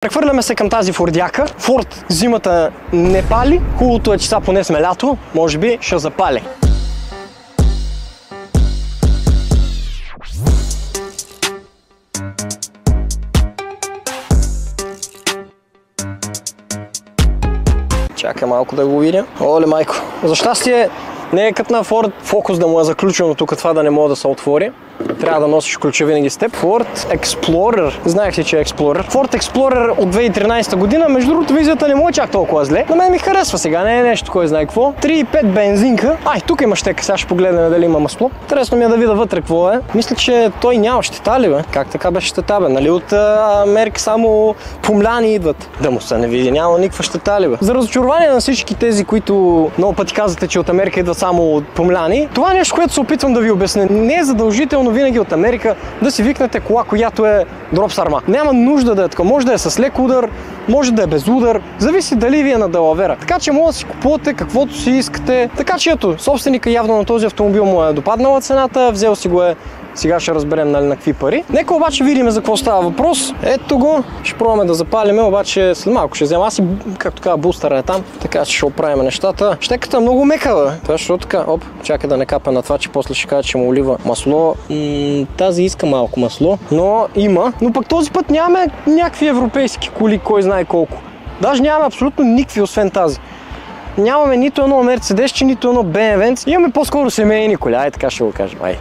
Прехвърляме се към тази фордяка. Форд зимата не пали. Хубавото е, че сега поне сме лято. Може би ще запали. Чакай малко да го видя. Оле, майко. За щастие не е като на Ford Focus да му е заключено тук това да не може да се отвори. Трябва да носиш ключа винаги с теб. Ford Explorer. Знаех си, че е Explorer. Ford Explorer от 2013 година. Между другото, визията не му е чак толкова зле. На мен ми харесва сега. Не е нещо, кой знае какво. 3,5 бензинка. Ай, тук има щека. Сега ще погледнем дали има масло. Интересно ми е да видя вътре какво е. Мисля, че той няма щета ли, бе? Как така беше щета, бе? Нали от Америка само помляни идват. Да му се не види. Няма никаква щета ли, бе? За разочарование на всички тези, които много пъти казвате, че от Америка идват само от помляни. Това е нещо, което се опитвам да ви обясня. Не е задължително винаги от Америка да си викнете кола, която е дроп сарма. Няма нужда да е така. Може да е с лек удар, може да е без удар. Зависи дали ви е на далавера. Така че може да си купувате каквото си искате. Така че ето, собственика явно на този автомобил му е допаднала цената, взел си го е. Сега ще разберем на какви пари. Нека обаче видим за какво става въпрос. Ето го. Ще пробваме да запалиме, обаче след малко ще взема. Аз и, както казва, бустъра е там, така че ще оправим нещата. Щеката е много мека, бе. Това ще така. Оп, чакай да не капа на това, че после ще кажа, че му олива масло. Тази иска малко масло, но има. Но пък този път нямаме някакви европейски коли, кой знае колко. Даже нямаме абсолютно никакви, освен тази. Нямаме нито едно Мерцедесче, нито едно BMW. Имаме по-скоро семейни коли. Ай, така ще го кажем. Ай.